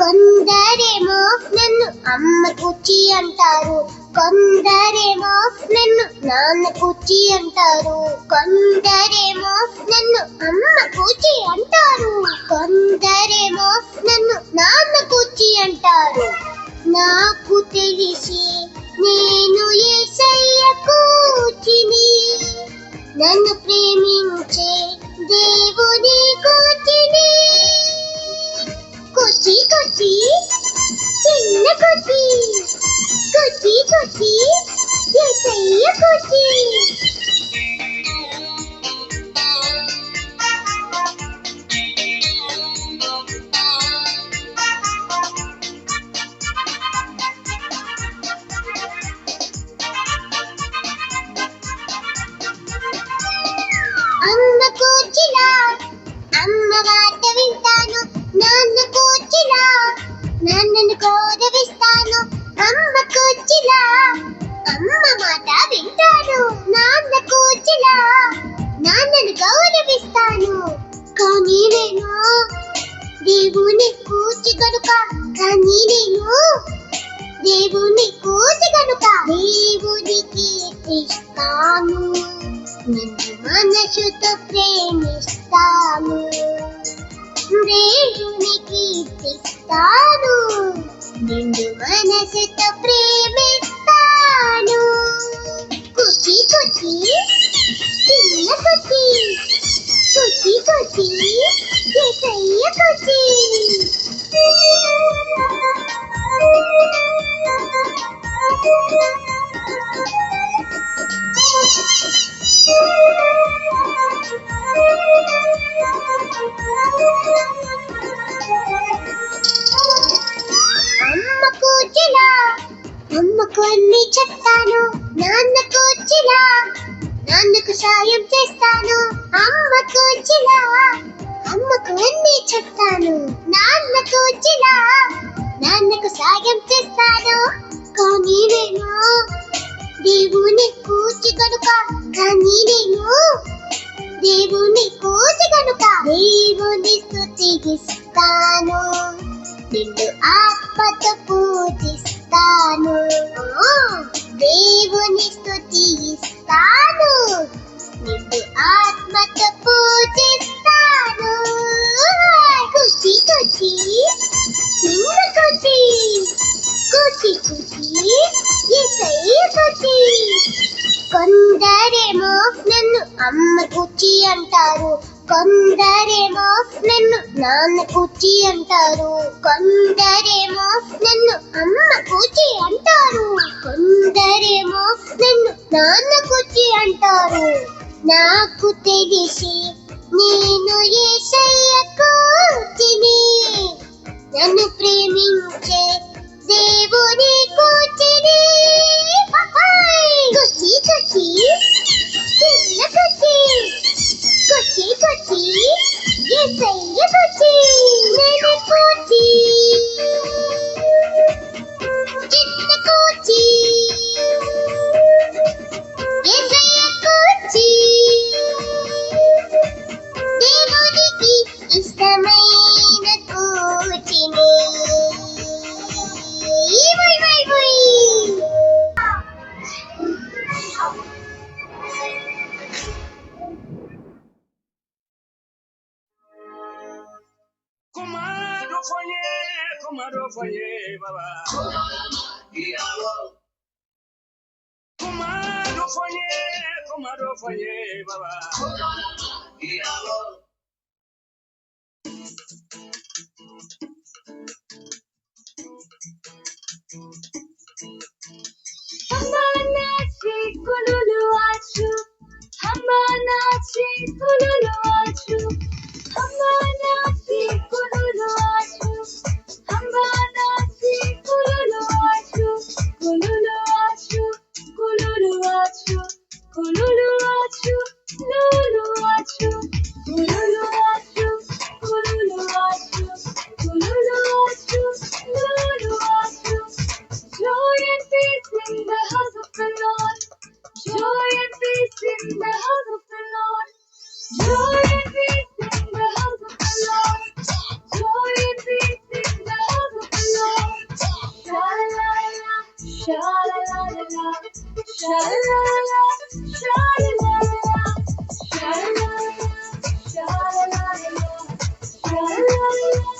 కొందరేమో నన్ను అమ్మ కుచ్చి అంటారు, కొందరేమో నన్ను నాన్న కుచ్చి అంటారు, కొందరేమో నన్ను అమ్మ కుచ్చి అంటారు, కొందరేమో నన్ను నాన్న కుచ్చి అంటారు. నాకు తెలిసి నేను యేసయ్య కూచిని, నన్ను ప్రేమించే దేవుని కూచిని. కుచి కుచి చిన్న కుచి, కుచి కుచి యేసయ్య కుచి. అమ్మ కూచిలా అమ్మ మాట వింటాను, నాన్న కూచిలా నాన్నను గౌరవిస్తాను. అమ్మ కూచిలా అమ్మ మాట వింటాను, నాన్న కూచిలా నాన్నను గౌరవిస్తాను. కానీ నేను దేవుని కూచి కనుక, కానీ నేను దేవుని కూచి కనుక దేవునికి ఇస్తాను, నిన్ను మనసుతో ప్రేమిస్తాను, దేవునికి ఇస్తాను, నిన్ను మనసుతో ప్రేమిస్తాను. కుచి కుచి చిన్న కుచి, కుచి కుచి యేసయ్య కుచి. అమ్మ కూచిలా అమ్మకు అన్ని చెప్తాను, నాన్న కూచిలా నాన్నకు సాయం చేస్తాను. అమ్మ కూచిలా అమ్మకు అన్ని చెప్తాను, నాన్న కూచిలా నాన్నకు సాయం చేస్తాను. కానీ నేను దేవుని కూచి కనుక, కానీ నేను దేవుని కూచి కనుక దేవుని స్తుతిస్తాను, నిన్ను ఆత్మతో పూజిస్తాను, దేవుని స్తుతిస్తాను, నిన్ను ఆత్మతో పూజిస్తాను. కుచి కుచి చిన్న కుచి, కుచి కుచి యేసయ్య కుచి. కొందరేమో నన్ను అమ్మ కుచి అంటారు, కొందరేమో నన్ను నాన్న కుచి అంటారు, కొందరేమో నన్ను అమ్మ కుచి అంటారు, కొందరేమో నన్ను నాన్న కుచి అంటారు. నాకు తెలిసి నేను యేసయ్య కూచిని, నన్ను ప్రేమించే దేవుని కూచిని. కుచి కుచి చిన్న కుచి, కుచి కుచి యేసయ్య కుచి. నేను కూచి చిన్న కూచి, యేసయ్య కూచి, దేవునికి ఇష్టమైన కూచిని. వై వై వై. Kumado foye baba. Kumado foye baba. Hamanachi kululu achu, hamanachi kululu achu, hamanachi kululu achu, hamanachi kululu achu, kululu achu, kululu achu, kululu achu, lulu achu, kululu achu, kululu achu, kululu achu, lulu achu. Joy and peace in the house of the Lord. Joy and peace in the house of the Lord. Joy and peace in the house of the Lord. Joy and peace in the house of la la la.